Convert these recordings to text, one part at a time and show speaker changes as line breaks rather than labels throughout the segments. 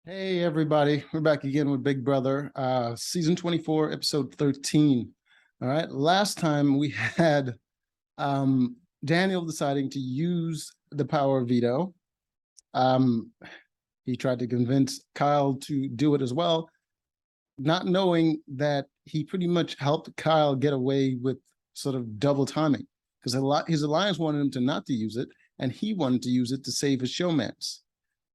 Hey everybody, we're back again with Big Brother, season 24, episode 13. All right, last time we had Daniel deciding to use the power of veto. Um, he tried to convince Kyle to do it as well, not knowing that he pretty much helped Kyle get away with sort of double timing because his alliance wanted him to not to use it, and he wanted to use it to save his showmance.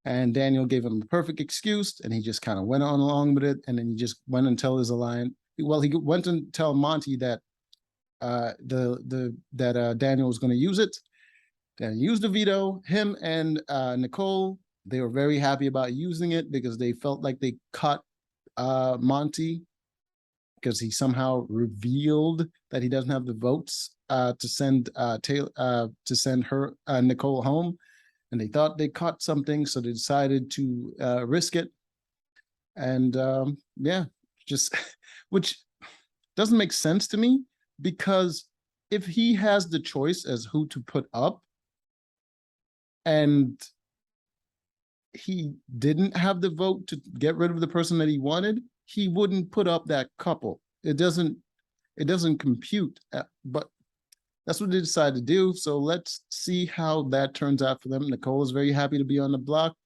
And Daniel gave him a perfect excuse, and he just kind of went on along with it. And then he just went and tell his alliance. Well, he went and tell Monty that Daniel was going to use it. Then used the veto. Him and Nicole, they were very happy about using it because they felt like they caught Monty because he somehow revealed that he doesn't have the votes to send Nicole home. And they thought they caught something, so they decided to risk it. And yeah, just which doesn't make sense to me, because if he has the choice as who to put up and he didn't have the vote to get rid of the person that he wanted, he wouldn't put up that couple. It doesn't compute, but that's what they decided to do. So let's see how that turns out for them. Nicole is very happy to be on the block.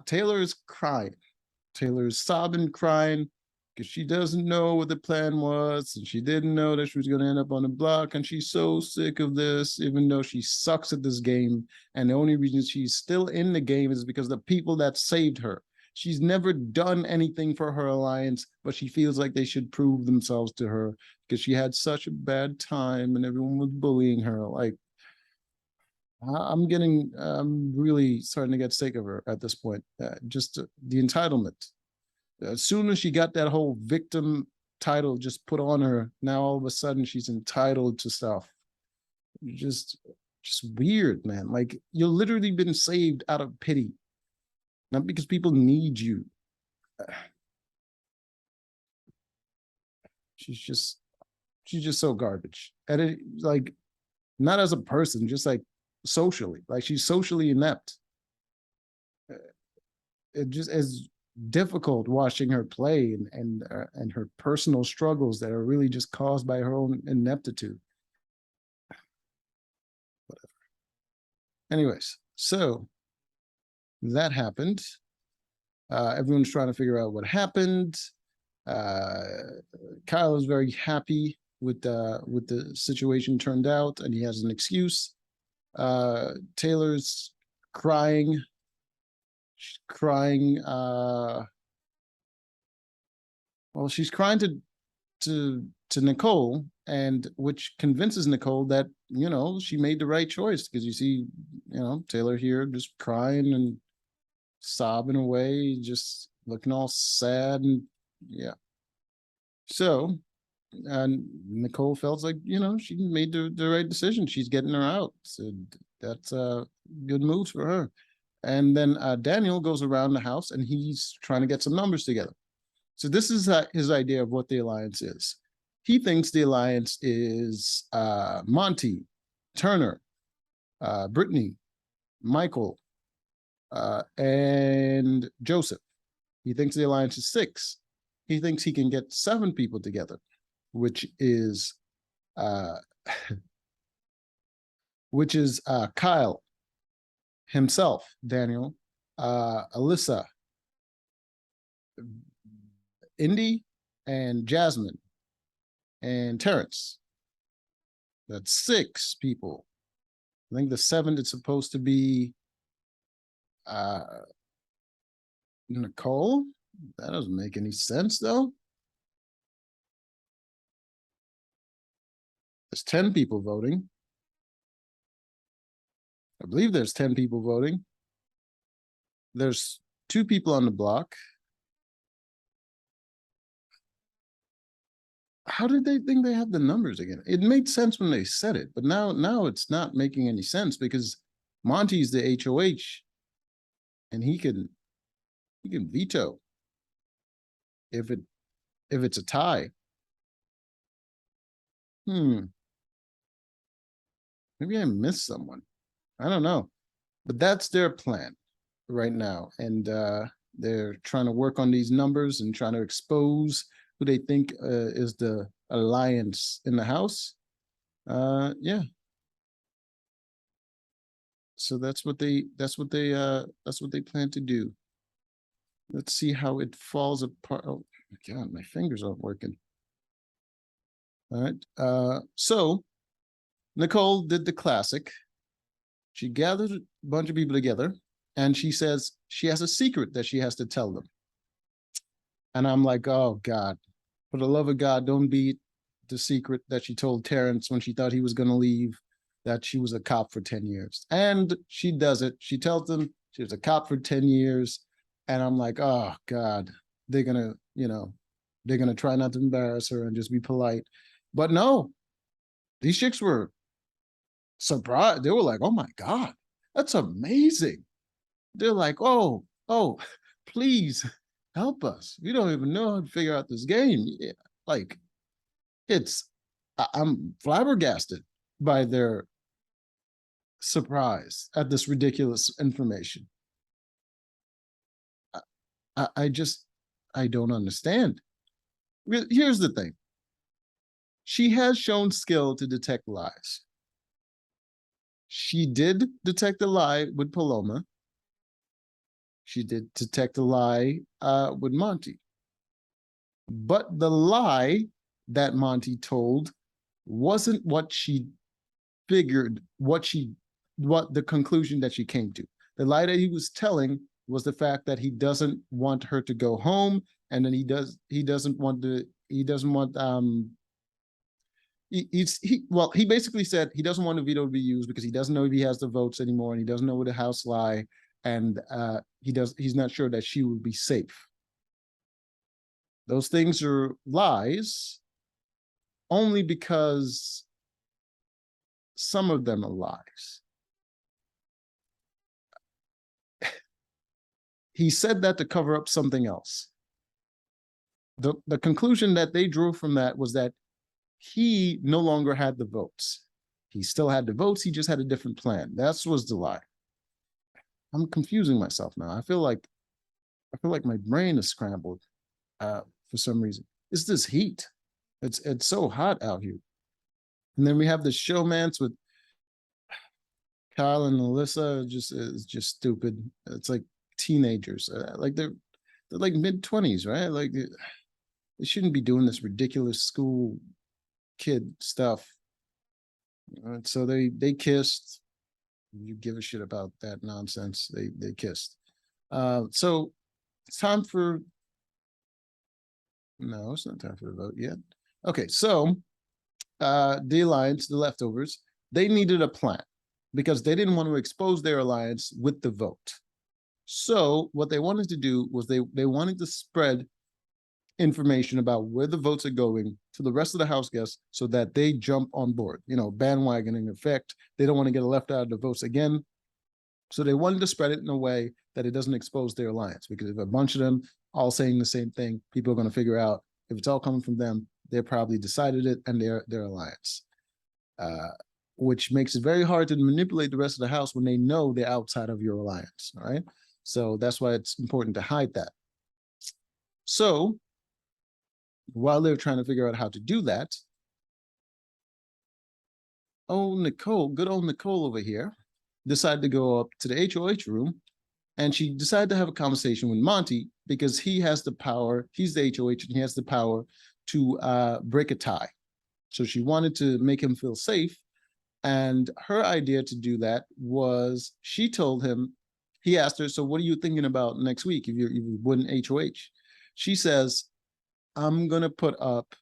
Taylor is crying. Taylor is sobbing, crying, because she doesn't know what the plan was, and she didn't know that she was going to end up on the block, and she's so sick of this, even though she sucks at this game. And the only reason she's still in the game is because the people that saved her. She's never done anything for her alliance, but she feels like they should prove themselves to her because she had such a bad time and everyone was bullying her. Like, I'm really starting to get sick of her at this point. Just the entitlement. As soon as she got that whole victim title just put on her, now all of a sudden she's entitled to stuff. Just weird, man. Like, you're literally been saved out of pity, not because people need you. She's just so garbage. And it, like, not as a person, just like socially. Like, she's socially inept. It just is difficult watching her play and her personal struggles that are really just caused by her own ineptitude. Whatever. Anyways, so that happened. Everyone's trying to figure out what happened. Kyle is very happy with the situation turned out, and he has an excuse. Taylor's crying. She's crying. Well, she's crying to Nicole, and which convinces Nicole that, you know, she made the right choice, because you see, you know, Taylor here just crying and sobbing away, just looking all sad, and yeah. So, and Nicole felt like, you know, she made the right decision. She's getting her out. So that's good moves for her. And then Daniel goes around the house and he's trying to get some numbers together. So this is his idea of what the alliance is. He thinks the alliance is Monty, Turner, Brittany, Michael, and Joseph. He thinks the alliance is 6. He thinks he can get 7 people together, which is Kyle, himself, Daniel, Alyssa, Indy, and Jasmine, and Terrence. That's 6 people. I think the 7th is supposed to be Nicole. That doesn't make any sense, though. There's 10 people voting. I believe there's 10 people voting. There's 2 people on the block. How did they think they have the numbers again? It made sense when they said it, but now it's not making any sense, because Monty's the HOH, and he can veto if it's a tie. Maybe I missed someone. I don't know, but that's their plan right now. And They're trying to work on these numbers and trying to expose who they think is the alliance in the House. Yeah. So that's what they plan to do. Let's see how it falls apart. Oh my God, my fingers aren't working. All right. So Nicole did the classic. She gathered a bunch of people together and she says she has a secret that she has to tell them. And I'm like, oh God, for the love of God, don't be the secret that she told Terrence when she thought he was going to leave, that she was a cop for 10 years. And she does it. She tells them she was a cop for 10 years. And I'm like, oh God, they're going to, they're going to try not to embarrass her and just be polite. But no, these chicks were surprised. They were like, oh my God, that's amazing. They're like, oh, please help us. We don't even know how to figure out this game. Yeah, like, I'm flabbergasted by their surprise at this ridiculous information. I don't understand. Here's the thing. She has shown skill to detect lies. She did detect a lie with Paloma. She did detect a lie with Monty. But the lie that Monty told wasn't what she figured, what the conclusion that she came to. The lie that he was telling was the fact that he doesn't want her to go home, and then he basically said he doesn't want the veto to be used because he doesn't know if he has the votes anymore, and he doesn't know where the House lie, and he's not sure that she will be safe. Those things are lies only because some of them are lies. He said that to cover up something else. The conclusion that they drew from that was that he no longer had the votes. He still had the votes, he just had a different plan. That was the lie. I'm confusing myself now. I feel like my brain is scrambled for some reason. It's this heat. It's so hot out here. And then we have the showmance with Kyle and Alyssa. It's just stupid. It's like teenagers. Like they're like mid-20s, right? Like they shouldn't be doing this ridiculous school kid stuff. So they kissed. You give a shit about that nonsense. They kissed. So it's time for. No, it's not time for the vote yet. Okay, so the alliance, the leftovers, they needed a plan because they didn't want to expose their alliance with the vote. So what they wanted to do was they wanted to spread information about where the votes are going to the rest of the House guests so that they jump on board, bandwagoning effect. They don't want to get left out of the votes again. So they wanted to spread it in a way that it doesn't expose their alliance, because if a bunch of them all saying the same thing, people are going to figure out if it's all coming from them, they probably decided it and their alliance, which makes it very hard to manipulate the rest of the House when they know they're outside of your alliance. All right. So that's why it's important to hide that. So while they're trying to figure out how to do that, Nicole, good old Nicole over here, decided to go up to the HOH room, and she decided to have a conversation with Monty because he has the power. He's the HOH and he has the power to break a tie. So she wanted to make him feel safe. And her idea to do that was, she told him, he asked her, so what are you thinking about next week if you wouldn't HOH? She says, I'm going to put up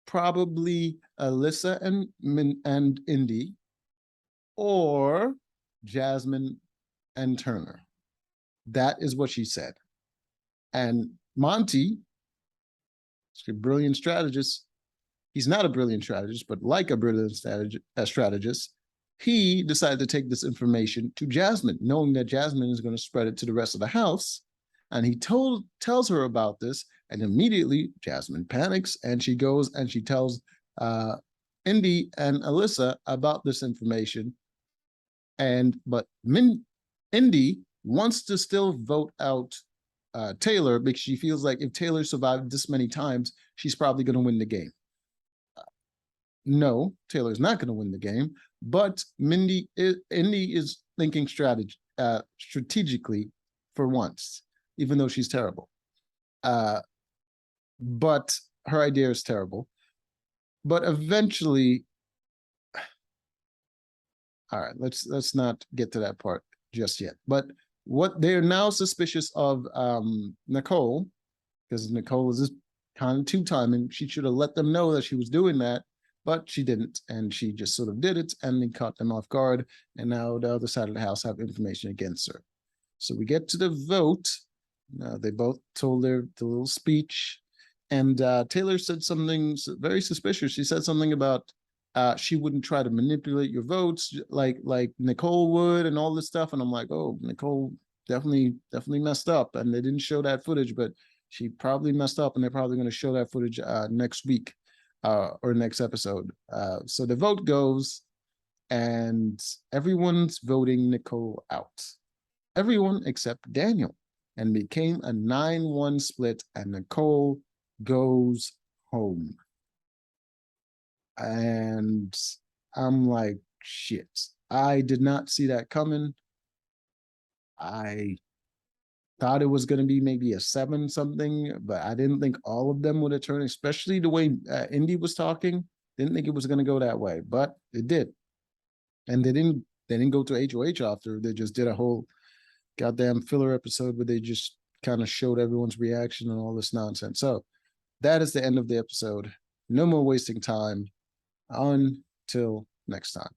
probably Alyssa and Indy, or Jasmine and Turner. That is what she said. And Monty, a brilliant strategist, he's not a brilliant strategist, but like a brilliant strategist, he decided to take this information to Jasmine, knowing that Jasmine is going to spread it to the rest of the House. And he tells her about this, and immediately Jasmine panics, and she goes and she tells Indy and Alyssa about this information. But Indy wants to still vote out Taylor because she feels like if Taylor survived this many times, she's probably going to win the game. No, Taylor's not going to win the game, but Indy is thinking strategically for once, even though she's terrible. But her idea is terrible. But eventually, all right, let's not get to that part just yet. But what they're now suspicious of Nicole, because Nicole is just kind of two-timing. She should have let them know that she was doing that, but she didn't, and she just sort of did it, and then caught them off guard, and now the other side of the house have information against her. So we get to the vote. They both told the little speech, and Taylor said something very suspicious. She said something about she wouldn't try to manipulate your votes like Nicole would, and all this stuff. And I'm like, oh, Nicole definitely messed up, and they didn't show that footage, but she probably messed up, and they're probably going to show that footage next week or next episode. So the vote goes, and everyone's voting Nicole out. Everyone except Daniel, and became a 9-1 split, and Nicole goes home. And I'm like, shit, I did not see that coming. I thought it was going to be maybe a 7 something, but I didn't think all of them would have turned, especially the way Indy was talking. Didn't think it was going to go that way, but it did. And they didn't go to HOH after. They just did a whole goddamn filler episode where they just kind of showed everyone's reaction and all this nonsense. So that is the end of the episode. No more wasting time. Until next time.